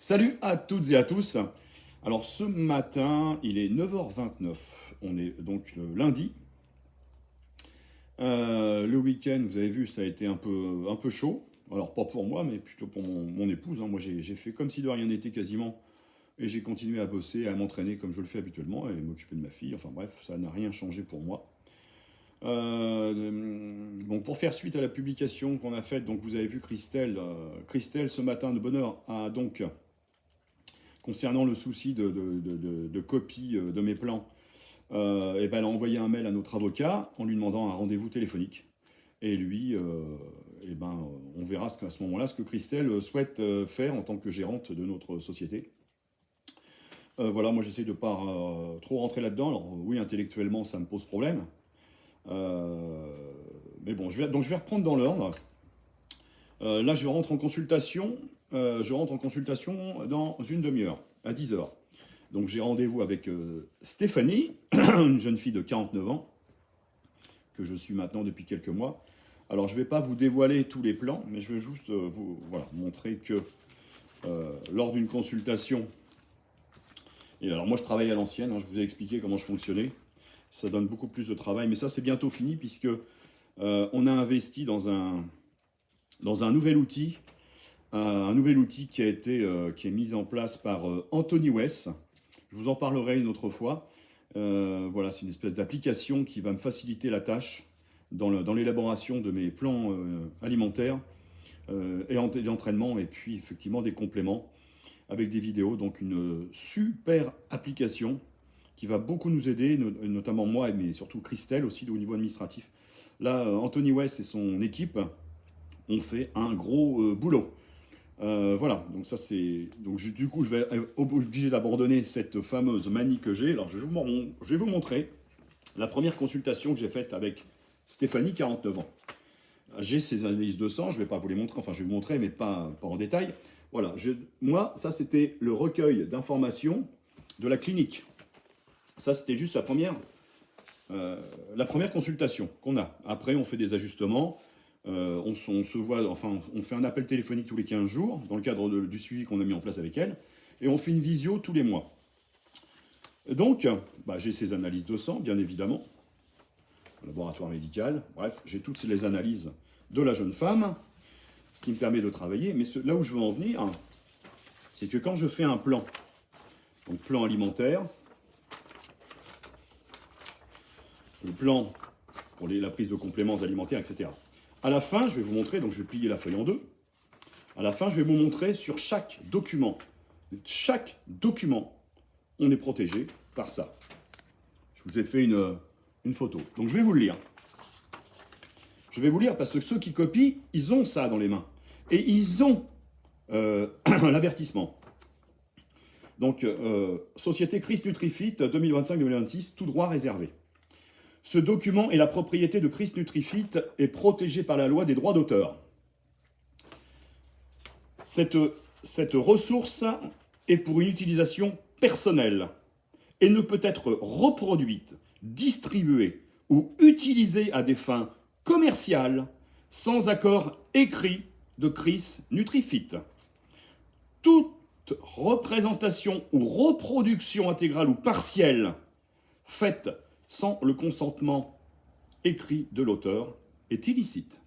Salut à toutes et à tous. Alors ce matin, il est 9h29. On est donc le lundi. Le week-end, vous avez vu, ça a été un peu chaud. Alors pas pour moi, mais plutôt pour mon épouse, hein. Moi j'ai fait comme si de rien n'était quasiment. Et j'ai continué à bosser, à m'entraîner comme je le fais habituellement, et m'occuper de ma fille. Enfin bref, ça n'a rien changé pour moi. Bon, pour faire suite à la publication qu'on a faite, donc vous avez vu Christelle, Christelle ce matin de bonne heure a donc concernant le souci de copie de mes plans, et ben elle a envoyé un mail à notre avocat en lui demandant un rendez-vous téléphonique. Et lui, et ben, on verra à ce moment-là ce que Christelle souhaite faire en tant que gérante de notre société. Voilà, moi j'essaie de ne pas trop rentrer là-dedans. Alors oui, intellectuellement, ça me pose problème. Euh, mais bon, donc je vais reprendre dans l'ordre. Là, je rentre en consultation. Je rentre en consultation dans une demi-heure, à 10h. Donc j'ai rendez-vous avec Stéphanie, une jeune fille de 49 ans, que je suis maintenant depuis quelques mois. Alors je ne vais pas vous dévoiler tous les plans, mais je vais juste vous montrer que lors d'une consultation, et alors moi je travaille à l'ancienne, hein, je vous ai expliqué comment je fonctionnais, ça donne beaucoup plus de travail, mais ça c'est bientôt fini puisque on a investi dans un nouvel outil. Un nouvel outil qui est mis en place par Anthony West. Je vous en parlerai une autre fois. Voilà, c'est une espèce d'application qui va me faciliter la tâche dans l'élaboration de mes plans alimentaires et d'entraînement, et puis effectivement des compléments avec des vidéos. Donc une super application qui va beaucoup nous aider, notamment moi, mais surtout Christelle aussi au niveau administratif. Là, Anthony West et son équipe ont fait un gros boulot. Voilà, donc ça c'est. Donc du coup, je vais être obligé d'abandonner cette fameuse manie que j'ai. Alors je vais vous montrer la première consultation que j'ai faite avec Stéphanie, 49 ans. J'ai ces analyses de sang, je ne vais pas vous les montrer, enfin je vais vous montrer, mais pas en détail. Voilà, moi, ça c'était le recueil d'informations de la clinique. Ça c'était juste la première consultation qu'on a. Après, on fait des ajustements. On se voit, enfin, on fait un appel téléphonique tous les 15 jours, dans le cadre du suivi qu'on a mis en place avec elle, et on fait une visio tous les mois. Donc, j'ai ces analyses de sang, bien évidemment, laboratoire médical, bref, j'ai toutes les analyses de la jeune femme, ce qui me permet de travailler, mais là où je veux en venir, c'est que quand je fais un plan, donc plan alimentaire, le plan pour la prise de compléments alimentaires, etc., à la fin, je vais vous montrer, donc je vais plier la feuille en deux. À la fin, je vais vous montrer sur chaque document, on est protégé par ça. Je vous ai fait une photo. Donc je vais vous le lire. Je vais vous lire parce que ceux qui copient, ils ont ça dans les mains. Et ils ont l'avertissement. Donc, Société Chris Nutrifit 2025-2026, tout droit réservé. Ce document est la propriété de Chris Nutrifit et protégé par la loi des droits d'auteur. Cette ressource est pour une utilisation personnelle et ne peut être reproduite, distribuée ou utilisée à des fins commerciales sans accord écrit de Chris Nutrifit. Toute représentation ou reproduction intégrale ou partielle faite sans le consentement écrit de l'auteur est illicite.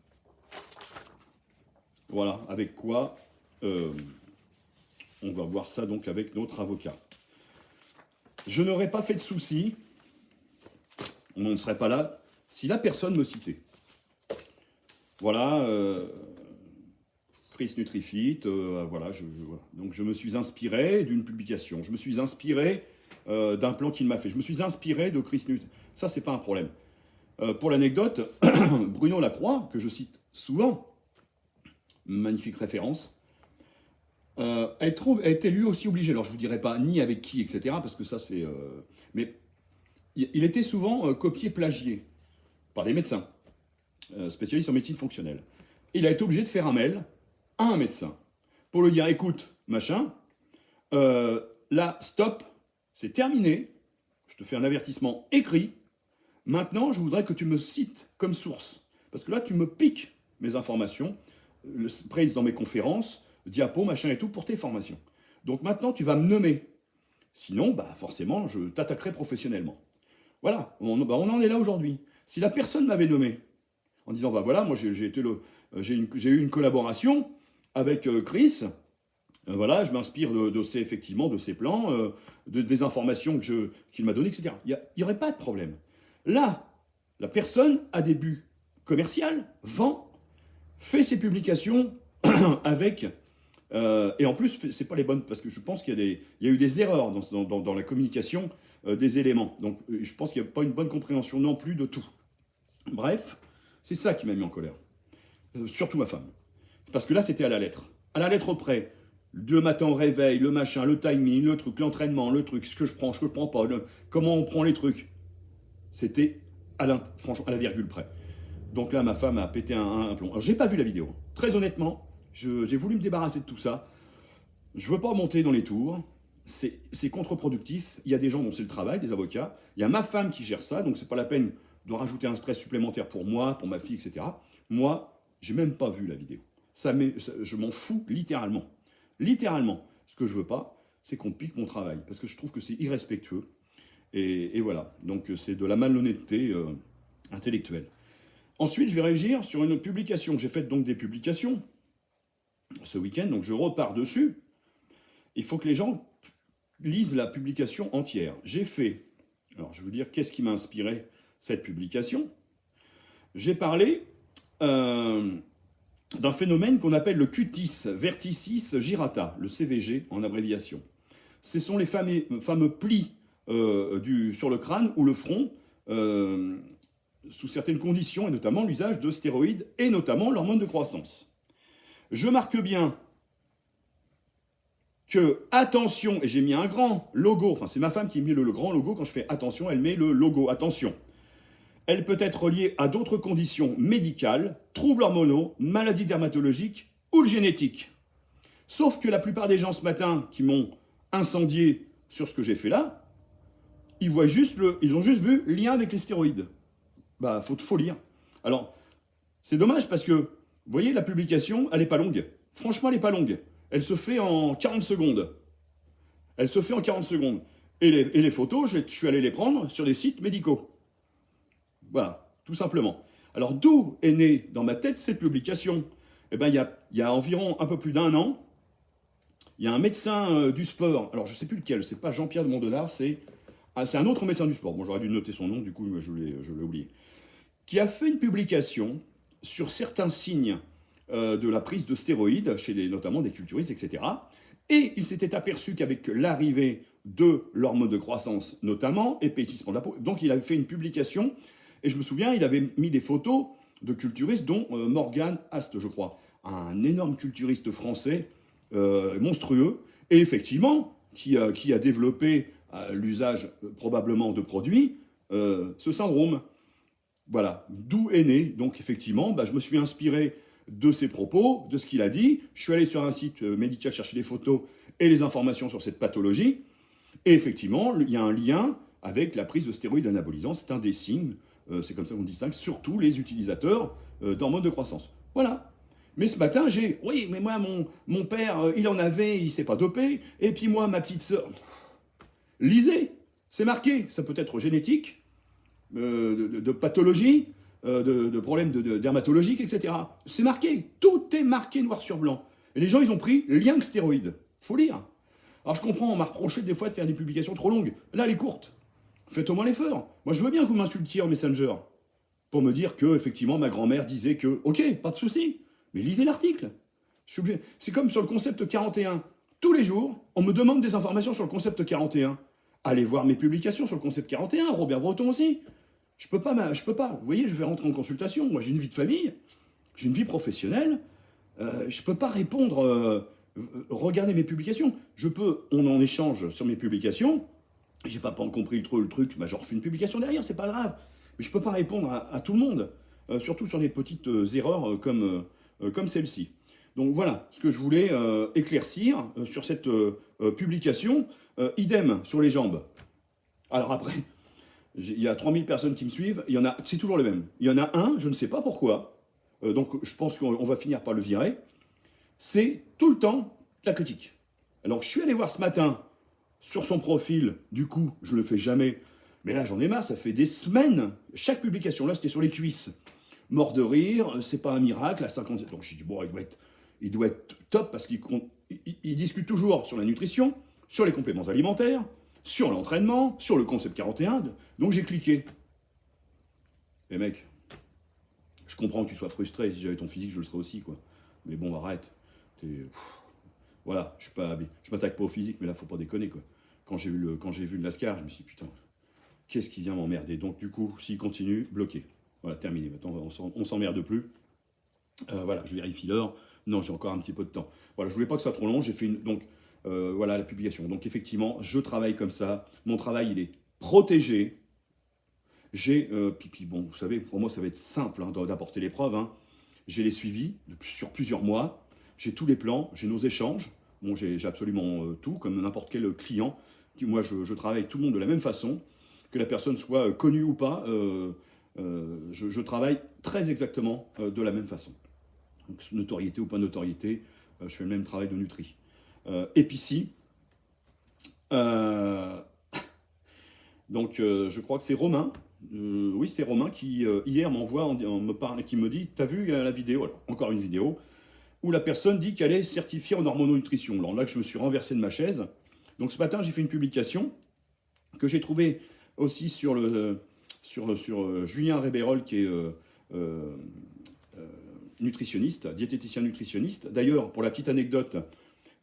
Voilà, avec quoi on va voir ça donc avec notre avocat. Je n'aurais pas fait de soucis, on ne serait pas là, si la personne me citait. Voilà, Chris Nutrifit, voilà. Donc je me suis inspiré d'une publication, je me suis inspiré d'un plan qu'il m'a fait. Je me suis inspiré de Chris Nutrifit. Ça, c'est pas un problème. Pour l'anecdote, Bruno Lacroix, que je cite souvent, magnifique référence, a été lui aussi obligé. Alors, je vous dirai pas ni avec qui, etc., parce que ça, c'est... mais il était souvent copié-plagié par des médecins, spécialistes en médecine fonctionnelle. Il a été obligé de faire un mail à un médecin pour lui dire, écoute, machin, là, stop, c'est terminé, je te fais un avertissement écrit, maintenant, je voudrais que tu me cites comme source. Parce que là, tu me piques mes informations, dans mes conférences, diapos, machin et tout, pour tes formations. Donc maintenant, tu vas me nommer. Sinon, bah, forcément, je t'attaquerai professionnellement. Voilà, on en est là aujourd'hui. Si la personne m'avait nommé, en disant, bah voilà, moi j'ai eu une collaboration avec Chris, voilà, je m'inspire effectivement de ses plans, des informations qu'il m'a données, etc. Il n'y aurait pas de problème. Là, la personne a des buts commerciaux, vend, fait ses publications avec... et en plus, c'est pas les bonnes, parce que je pense qu'il y a eu des erreurs dans la communication des éléments. Donc je pense qu'il n'y a pas une bonne compréhension non plus de tout. Bref, c'est ça qui m'a mis en colère. Surtout ma femme. Parce que là, c'était à la lettre. À la lettre près. Le matin au réveil, le machin, le timing, le truc, l'entraînement, le truc, ce que je prends pas, comment on prend les trucs. C'était franchement à la virgule près. Donc là, ma femme a pété un plomb. Alors, j'ai pas vu la vidéo. Très honnêtement, j'ai voulu me débarrasser de tout ça. Je veux pas monter dans les tours. C'est contre-productif. Il y a des gens dont c'est le travail, des avocats. Il y a ma femme qui gère ça, donc c'est pas la peine de rajouter un stress supplémentaire pour moi, pour ma fille, etc. Moi, j'ai même pas vu la vidéo. Je m'en fous littéralement. Littéralement. Ce que je veux pas, c'est qu'on pique mon travail, parce que je trouve que c'est irrespectueux. Et voilà. Donc c'est de la malhonnêteté intellectuelle. Ensuite, je vais réagir sur une publication. J'ai fait donc des publications ce week-end, donc je repars dessus. Il faut que les gens lisent la publication entière. J'ai fait, alors je vais vous dire qu'est-ce qui m'a inspiré cette publication. J'ai parlé d'un phénomène qu'on appelle le cutis verticis girata, le CVG en abréviation. Ce sont les fameux plis sur le crâne ou le front, sous certaines conditions, et notamment l'usage de stéroïdes, et notamment l'hormone de croissance. Je marque bien que, attention, et j'ai mis un grand logo, enfin c'est ma femme qui met le grand logo, quand je fais attention, elle met le logo, attention. Elle peut être liée à d'autres conditions médicales, troubles hormonaux, maladies dermatologiques ou génétiques. Sauf que la plupart des gens ce matin qui m'ont incendié sur ce que j'ai fait là, ils ont juste vu lien avec les stéroïdes. Bah, faut lire. Alors, c'est dommage parce que, vous voyez, la publication, elle n'est pas longue. Franchement, elle n'est pas longue. Elle se fait en 40 secondes. Elle se fait en 40 secondes. Et les photos, je suis allé les prendre sur des sites médicaux. Voilà, tout simplement. Alors, d'où est née dans ma tête cette publication? Eh bien, il y a environ un peu plus d'un an, il y a un médecin du sport, alors je ne sais plus lequel, c'est pas Jean-Pierre de Mondelard, c'est un autre médecin du sport. Bon, j'aurais dû noter son nom, du coup, je l'ai oublié. Qui a fait une publication sur certains signes de la prise de stéroïdes, chez notamment des culturistes, etc. Et il s'était aperçu qu'avec l'arrivée de l'hormone de croissance, notamment, épaississement de la peau, donc il avait fait une publication. Et je me souviens, il avait mis des photos de culturistes, dont Morgan Ast, je crois, un énorme culturiste français, monstrueux, et effectivement, qui a développé l'usage probablement de produits, ce syndrome. Voilà, d'où est né. Donc effectivement, je me suis inspiré de ses propos, de ce qu'il a dit. Je suis allé sur un site médical chercher des photos et les informations sur cette pathologie. Et effectivement, il y a un lien avec la prise de stéroïdes anabolisants. C'est un des signes. C'est comme ça qu'on distingue surtout les utilisateurs d'hormones de croissance. Voilà. Mais ce matin, oui, mais moi, mon père, il en avait, il ne s'est pas dopé. Et puis moi, ma petite sœur, lisez, c'est marqué. Ça peut être génétique, de pathologie, de problèmes dermatologiques, etc. C'est marqué. Tout est marqué noir sur blanc. Et les gens, ils ont pris lien avec stéroïdes. Faut lire. Alors je comprends, on m'a reproché des fois de faire des publications trop longues. Là, elle est courte. Faites au moins l'effort. Moi, je veux bien que vous m'insultiez en Messenger pour me dire que, effectivement, ma grand-mère disait que, ok, pas de souci, mais lisez l'article. C'est comme sur le concept 41. Tous les jours, on me demande des informations sur le concept 41. Allez voir mes publications sur le concept 41, Robert Breton aussi. Je peux pas. Vous voyez, je vais rentrer en consultation. Moi, j'ai une vie de famille, j'ai une vie professionnelle. Je peux pas répondre. Regardez mes publications. On en échange sur mes publications. J'ai pas compris le truc, je refais une publication derrière, c'est pas grave. Mais je peux pas répondre à tout le monde, surtout sur des petites erreurs comme celle-ci. Donc voilà ce que je voulais éclaircir sur cette publication. Idem sur les jambes. Alors après, il y a 3000 personnes qui me suivent, c'est toujours le même. Il y en a un, je ne sais pas pourquoi, donc je pense qu'on va finir par le virer, c'est tout le temps la critique. Alors je suis allé voir ce matin sur son profil, du coup, je le fais jamais, mais là j'en ai marre, ça fait des semaines, chaque publication, là c'était sur les cuisses. Mort de rire, c'est pas un miracle, à 57. Donc je dis, bon, il doit être top parce qu'il discute toujours sur la nutrition, sur les compléments alimentaires, sur l'entraînement, sur le concept 41. Donc j'ai cliqué. Et mec, je comprends que tu sois frustré, si j'avais ton physique, je le serais aussi, quoi. Mais bon, arrête. Voilà, je m'attaque pas au physique, mais là, faut pas déconner, quoi. Quand j'ai vu le Lascar, je me suis dit, putain, qu'est-ce qui vient m'emmerder? Donc, du coup, s'il continue, bloqué. Voilà, terminé. Maintenant, on s'emmerde plus. Voilà, je vérifie l'heure. Non, j'ai encore un petit peu de temps. Voilà, je voulais pas que ça soit trop long. J'ai fait voilà la publication. Donc, effectivement, je travaille comme ça. Mon travail, il est protégé. J'ai, puis bon, vous savez, pour moi, ça va être simple hein, d'apporter les preuves. Hein. J'ai les suivis sur plusieurs mois. J'ai tous les plans, j'ai nos échanges. Bon, j'ai absolument tout, comme n'importe quel client. Moi, je travaille avec tout le monde de la même façon. Que la personne soit connue ou pas, je travaille très exactement de la même façon. Donc, notoriété ou pas notoriété, je fais le même travail de Nutri. Epici. Donc, je crois que c'est Romain. Oui, c'est Romain qui, hier, m'envoie, me parle, qui me dit, t'as vu la vidéo, alors, encore une vidéo, où la personne dit qu'elle est certifiée en hormononutrition. Alors là, je me suis renversé de ma chaise. Donc, ce matin, j'ai fait une publication que j'ai trouvée aussi sur Julien Rébérol, qui est nutritionniste, diététicien nutritionniste. D'ailleurs, pour la petite anecdote,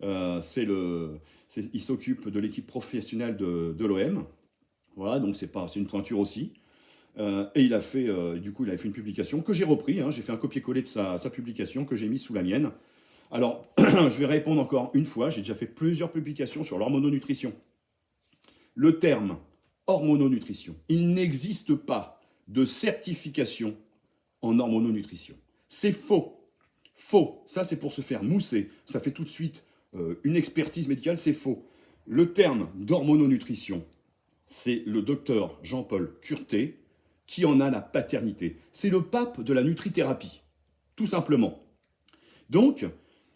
il s'occupe de l'équipe professionnelle de l'OM. Voilà, donc c'est une pointure aussi. Et il a fait, du coup, il avait fait une publication que j'ai repris. Hein, j'ai fait un copier-coller de sa publication que j'ai mise sous la mienne. Alors, je vais répondre encore une fois. J'ai déjà fait plusieurs publications sur l'hormononutrition. Le terme hormononutrition, il n'existe pas de certification en hormononutrition. C'est faux. Faux. Ça, c'est pour se faire mousser. Ça fait tout de suite une expertise médicale. C'est faux. Le terme d'hormononutrition, c'est le docteur Jean-Paul Curté qui en a la paternité. C'est le pape de la nutrithérapie, tout simplement. Donc,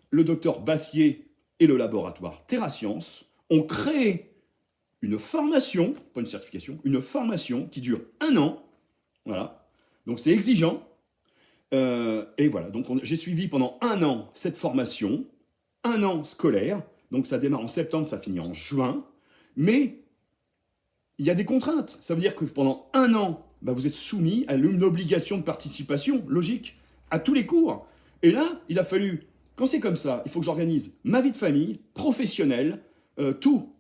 le docteur Bassier et le laboratoire TerraScience ont créé une formation, pas une certification, une formation qui dure 1 an. Voilà. Donc, c'est exigeant. Et voilà. Donc, j'ai suivi pendant 1 an cette formation, 1 an scolaire. Donc, ça démarre en septembre, ça finit en juin. Mais il y a des contraintes. Ça veut dire que pendant 1 an, vous êtes soumis à une obligation de participation, logique, à tous les cours. Et là, il a fallu, quand c'est comme ça, il faut que j'organise ma vie de famille, professionnelle, tout,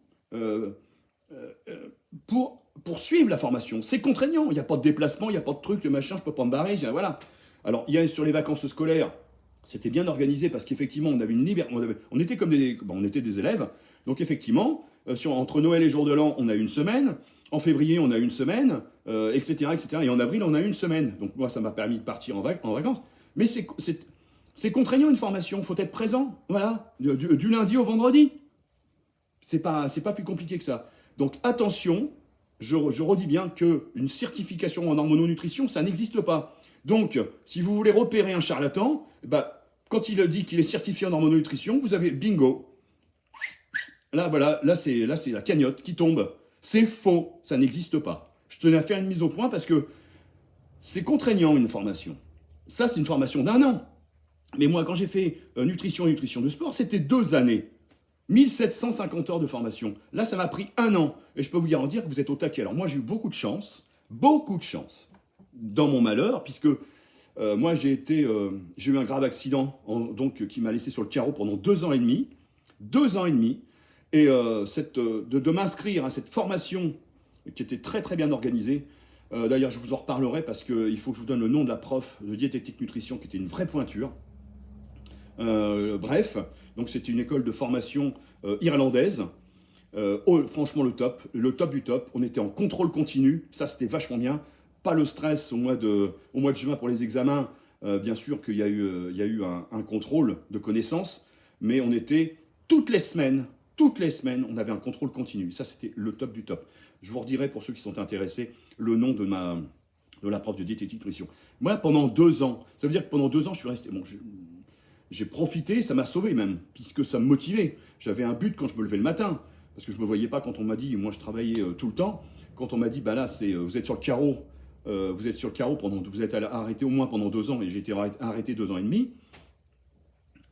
pour suivre la formation. C'est contraignant. Il n'y a pas de déplacement, il n'y a pas de truc, de machin, je ne peux pas me barrer. Voilà. Alors, il y a sur les vacances scolaires, c'était bien organisé parce qu'effectivement, on avait une liberté. On était comme on était des élèves. Donc, effectivement, entre Noël et Jour de l'An, on a 1 semaine. En février, on a 1 semaine, etc., etc. Et en avril, on a 1 semaine. Donc moi, ça m'a permis de partir en vacances. Mais c'est contraignant une formation. Il faut être présent. Voilà. Du lundi au vendredi. C'est pas plus compliqué que ça. Donc attention, je redis bien qu'une certification en hormononutrition, ça n'existe pas. Donc, si vous voulez repérer un charlatan, quand il dit qu'il est certifié en hormononutrition, vous avez bingo. Là, voilà, là c'est la cagnotte qui tombe. C'est faux, ça n'existe pas. Je tenais à faire une mise au point parce que c'est contraignant une formation. Ça, c'est une formation d'1 an. Mais moi, quand j'ai fait nutrition et nutrition de sport, c'était 2 années. 1750 heures de formation. Là, ça m'a pris 1 an. Et je peux vous garantir que vous êtes au taquet. Alors moi, j'ai eu beaucoup de chance dans mon malheur, puisque moi, j'ai eu un grave accident qui m'a laissé sur le carreau pendant 2 ans et demi. 2 ans et demi. Et de m'inscrire à cette formation qui était très très bien organisée. D'ailleurs, je vous en reparlerai parce qu'il faut que je vous donne le nom de la prof de diététique nutrition qui était une vraie pointure. Bref, donc c'était une école de formation irlandaise. Franchement, le top du top. On était en contrôle continu, ça c'était vachement bien. Pas le stress au mois de juin pour les examens. Bien sûr qu'il y a eu un contrôle de connaissances, mais on était toutes les semaines, on avait un contrôle continu. Ça, c'était le top du top. Je vous redirai, pour ceux qui sont intéressés, le nom de la prof de diététique nutrition. Moi, pendant 2 ans, ça veut dire que pendant 2 ans, je suis resté... Bon, j'ai profité, ça m'a sauvé même, puisque ça me motivait. J'avais un but quand je me levais le matin, parce que je ne me voyais pas quand on m'a dit, moi je travaillais tout le temps, quand on m'a dit, bah là, vous êtes sur le carreau, vous êtes arrêté au moins pendant 2 ans, et j'ai été arrêté 2 ans et demi,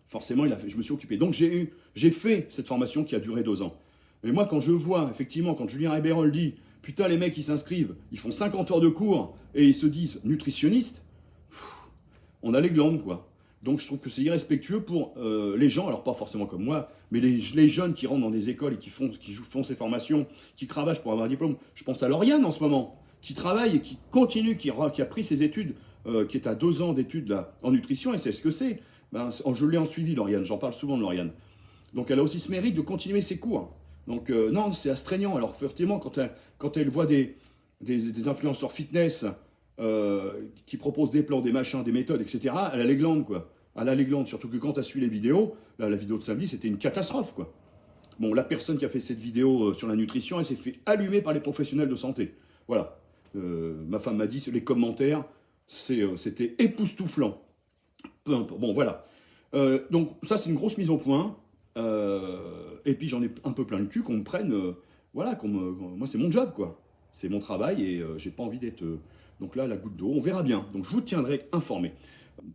forcément, je me suis occupé. Donc j'ai fait cette formation qui a duré 2 ans. Mais moi, quand je vois, effectivement, quand Julien Ribérol dit, putain, les mecs, ils s'inscrivent, ils font 50 heures de cours, et ils se disent nutritionnistes, on a les glandes, quoi. Donc je trouve que c'est irrespectueux pour les gens, alors pas forcément comme moi, mais les jeunes qui rentrent dans des écoles et qui font ces formations, qui cravachent pour avoir un diplôme. Je pense à Lauriane en ce moment, qui travaille et qui continue, qui a pris ses études, qui est à 2 ans d'études là, en nutrition, et c'est ce que c'est. Ben, je l'ai en suivi, Lauriane, j'en parle souvent de Lauriane. Donc elle a aussi ce mérite de continuer ses cours. Donc non, c'est astreignant. Alors effectivement, quand elle voit des influenceurs fitness qui proposent des plans, des machins, des méthodes, etc., elle a les glandes, quoi. Elle a les glandes, surtout que quand tu as suivi les vidéos, là, la vidéo de samedi, c'était une catastrophe, quoi. Bon, la personne qui a fait cette vidéo sur la nutrition, elle s'est fait allumer par les professionnels de santé. Voilà. Ma femme m'a dit, les commentaires, c'était époustouflant. Peu importe. Bon, voilà. Donc ça, c'est une grosse mise au point. Et puis j'en ai un peu plein le cul qu'on me prenne, voilà, moi c'est mon job, quoi. C'est mon travail et j'ai pas envie d'être... donc là, la goutte d'eau, on verra bien. Donc je vous tiendrai informé.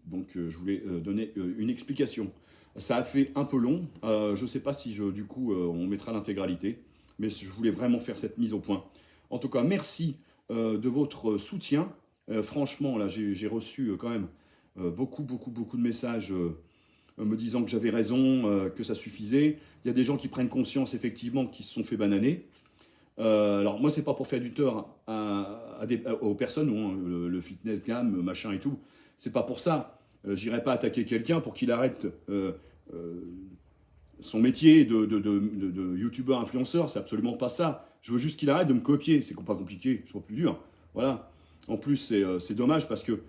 Donc je voulais donner une explication. Ça a fait un peu long. Je ne sais pas si du coup on mettra l'intégralité, mais je voulais vraiment faire cette mise au point. En tout cas, merci de votre soutien. Franchement, là, j'ai reçu quand même beaucoup de messages me disant que j'avais raison, que ça suffisait. Il y a des gens qui prennent conscience, effectivement, qui se sont fait bananer. Alors moi, c'est pas pour faire du tort aux personnes, le fitness gamme, machin et tout. C'est pas pour ça. J'irai pas attaquer quelqu'un pour qu'il arrête son métier de youtubeur influenceur. C'est absolument pas ça. Je veux juste qu'il arrête de me copier. C'est pas compliqué, c'est pas plus dur. Voilà. En plus, c'est dommage parce que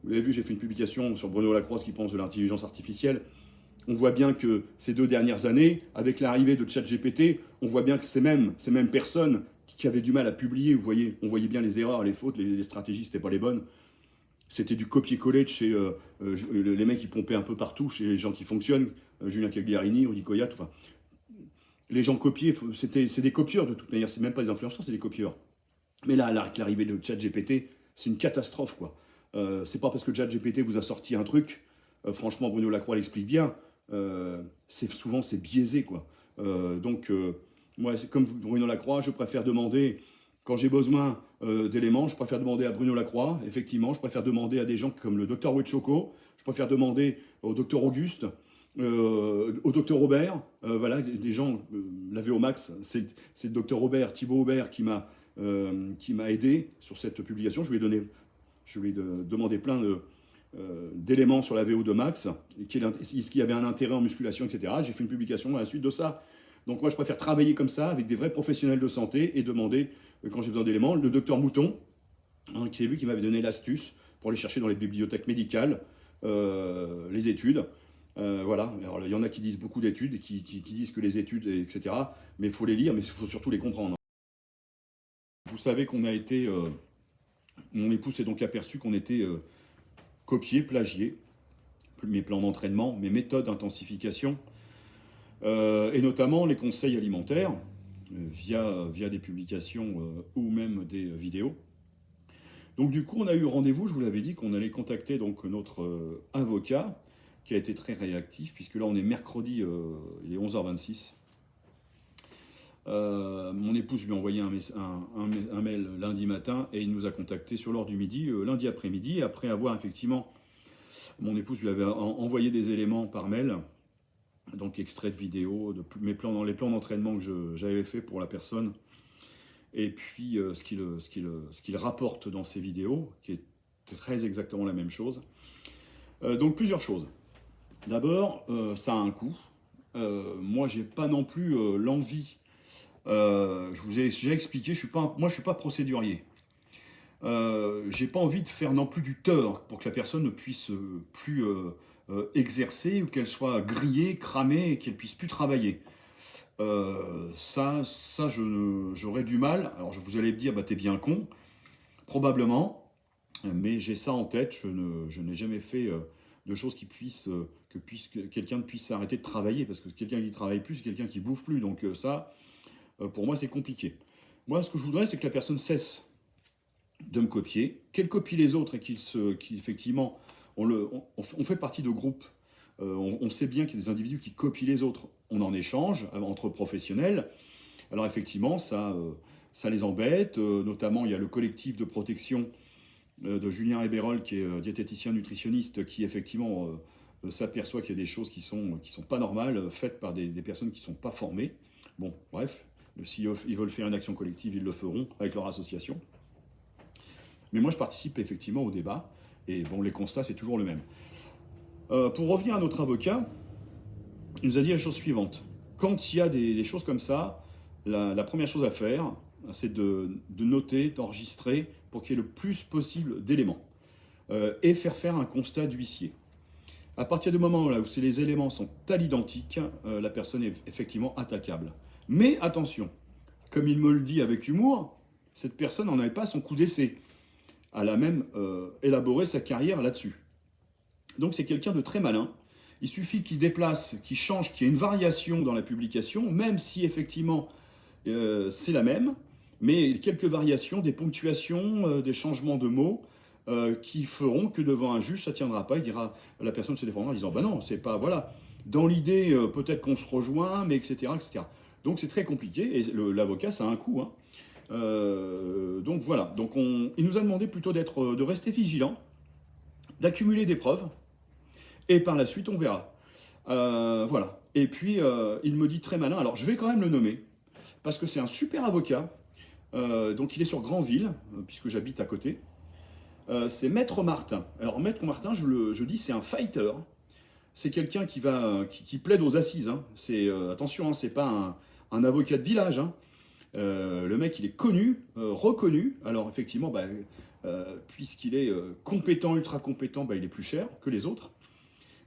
vous avez vu, j'ai fait une publication sur Bruno Lacroix qui pense de l'intelligence artificielle. On voit bien que ces 2 dernières années, avec l'arrivée de ChatGPT, on voit bien que ces mêmes personnes qui avaient du mal à publier, vous voyez, on voyait bien les erreurs, les fautes, les stratégies, c'était pas les bonnes. C'était du copier-coller de chez les mecs qui pompaient un peu partout, chez les gens qui fonctionnent, Julien Cagliarini, Rudy Koyat, enfin. Les gens copiaient, c'est des copieurs de toute manière, c'est même pas des influenceurs, c'est des copieurs. Mais là, avec l'arrivée de ChatGPT, c'est une catastrophe, quoi. C'est pas parce que ChatGPT vous a sorti un truc, franchement, Bruno Lacroix l'explique bien, souvent c'est biaisé, quoi. Donc, moi, comme Bruno Lacroix, je préfère demander, quand j'ai besoin d'éléments, je préfère demander à Bruno Lacroix, effectivement, je préfère demander à des gens comme le docteur Wetchoko, je préfère demander au docteur Auguste, au docteur Robert, voilà, des gens, la VOMAX, c'est le docteur Robert, Thibaut Aubert, qui m'a aidé sur cette publication. Je lui ai demandé plein d'éléments sur la VO de Max, est-ce qu'il y avait un intérêt en musculation, etc. J'ai fait une publication à la suite de ça. Donc moi, je préfère travailler comme ça, avec des vrais professionnels de santé, et demander, quand j'ai besoin d'éléments, le docteur Mouton, hein, c'est lui qui m'avait donné l'astuce pour aller chercher dans les bibliothèques médicales les études. Voilà, alors il y en a qui disent beaucoup d'études, qui disent que les études, etc. Mais il faut les lire, mais il faut surtout les comprendre. Vous savez qu'on a été... mon épouse s'est donc aperçu qu'on était copié, plagié, mes plans d'entraînement, mes méthodes d'intensification, et notamment les conseils alimentaires, via des publications ou même des vidéos. Donc du coup, on a eu rendez-vous, je vous l'avais dit, qu'on allait contacter donc notre avocat, qui a été très réactif, puisque là on est mercredi, il est 11h26. Mon épouse lui a envoyé un mail lundi matin et il nous a contacté sur l'heure du midi, lundi après-midi, après avoir effectivement, mon épouse lui avait envoyé des éléments par mail, donc extrait de vidéo, les plans d'entraînement que j'avais fait pour la personne, et puis ce qu'il rapporte dans ces vidéos, qui est très exactement la même chose. Donc plusieurs choses. D'abord, ça a un coût. Moi, j'ai pas non plus l'envie. Je vous ai déjà expliqué, moi je suis pas procédurier. J'ai pas envie de faire non plus du tort pour que la personne ne puisse plus exercer, ou qu'elle soit grillée, cramée et qu'elle puisse plus travailler. Ça j'aurais du mal. Alors vous allez me dire, bah t'es bien con, probablement, mais j'ai ça en tête. Je n'ai jamais fait de choses que quelqu'un puisse s'arrêter de travailler, parce que quelqu'un qui travaille plus, c'est quelqu'un qui bouffe plus. Donc ça, pour moi, c'est compliqué. Moi, ce que je voudrais, c'est que la personne cesse de me copier, qu'elle copie les autres et qu'effectivement, on fait partie de groupes. On sait bien qu'il y a des individus qui copient les autres. On en échange entre professionnels. Alors effectivement, ça les embête. Notamment, il y a le collectif de protection de Julien Héberol, qui est diététicien nutritionniste, qui effectivement s'aperçoit qu'il y a des choses qui sont pas normales, faites par des personnes qui ne sont pas formées. Bon, bref, s'ils veulent faire une action collective, ils le feront avec leur association. Mais moi, je participe effectivement au débat, et bon, les constats, c'est toujours le même. Pour revenir à notre avocat, il nous a dit la chose suivante. Quand il y a des choses comme ça, la première chose à faire, c'est de noter, d'enregistrer pour qu'il y ait le plus possible d'éléments et faire un constat d'huissier. À partir du moment là où les éléments sont à l'identique, la personne est effectivement attaquable. Mais attention, comme il me le dit avec humour, cette personne n'en avait pas son coup d'essai. Elle a même élaboré sa carrière là-dessus. Donc c'est quelqu'un de très malin. Il suffit qu'il déplace, qu'il change, qu'il y ait une variation dans la publication, même si effectivement c'est la même, mais quelques variations, des ponctuations, des changements de mots qui feront que devant un juge, ça ne tiendra pas. Il dira, la personne se défendra en disant, bah non, c'est pas, voilà, dans l'idée, peut-être qu'on se rejoint, mais etc. etc. Donc c'est très compliqué, et l'avocat, ça a un coût. Hein. Donc voilà, donc il nous a demandé plutôt de rester vigilant, d'accumuler des preuves, et par la suite, on verra. Voilà. Et puis, il me dit très malin, alors je vais quand même le nommer, parce que c'est un super avocat, donc il est sur Granville, puisque j'habite à côté. C'est Maître Martin. Alors Maître Martin, je dis, c'est un fighter. C'est quelqu'un qui plaide aux assises. Hein. Attention, hein, c'est pas un avocat de village. Hein. Le mec, il est connu, reconnu. Alors effectivement, puisqu'il est compétent, ultra compétent, il est plus cher que les autres.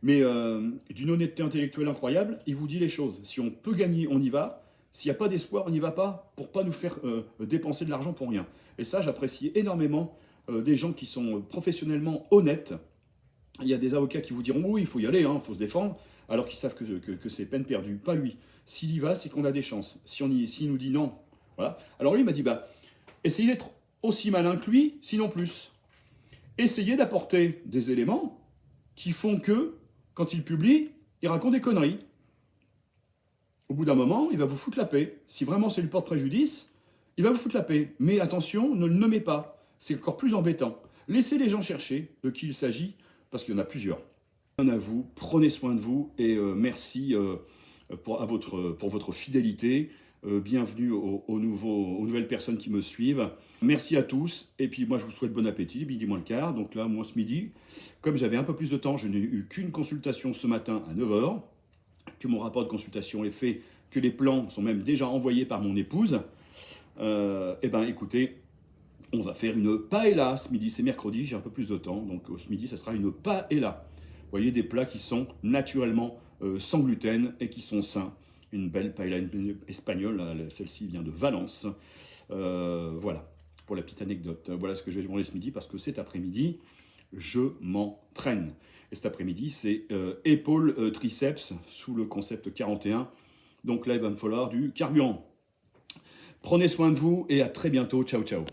Mais d'une honnêteté intellectuelle incroyable, il vous dit les choses. Si on peut gagner, on y va. S'il n'y a pas d'espoir, on n'y va pas pour pas nous faire dépenser de l'argent pour rien. Et ça, j'apprécie énormément des gens qui sont professionnellement honnêtes. Il y a des avocats qui vous diront oui, il faut y aller, il faut se défendre, alors qu'ils savent que c'est peine perdue. Pas lui. S'il y va, c'est qu'on a des chances. S'il nous dit non, voilà. Alors lui, il m'a dit, essayez d'être aussi malin que lui, sinon plus. Essayez d'apporter des éléments qui font que, quand il publie, il raconte des conneries. Au bout d'un moment, il va vous foutre la paix. Si vraiment c'est lui porte préjudice, il va vous foutre la paix. Mais attention, ne le nommez pas. C'est encore plus embêtant. Laissez les gens chercher de qui il s'agit, parce qu'il y en a plusieurs. À vous, prenez soin de vous, et merci pour votre fidélité. Bienvenue aux nouvelles personnes qui me suivent. Merci à tous, et puis moi je vous souhaite bon appétit, midi moins le quart. Donc là, moi ce midi, comme j'avais un peu plus de temps, je n'ai eu qu'une consultation ce matin à 9h, que mon rapport de consultation est fait, que les plans sont même déjà envoyés par mon épouse. Écoutez, on va faire une paella ce midi, c'est mercredi, j'ai un peu plus de temps, donc ce midi ça sera une paella. Vous voyez, des plats qui sont naturellement sans gluten et qui sont sains. Une belle paella espagnole, celle-ci vient de Valence. Voilà, pour la petite anecdote. Voilà ce que je vais demander ce midi, parce que cet après-midi, je m'entraîne. Et cet après-midi, c'est épaules, triceps, sous le concept 41. Donc là, il va me falloir du carburant. Prenez soin de vous et à très bientôt. Ciao, ciao.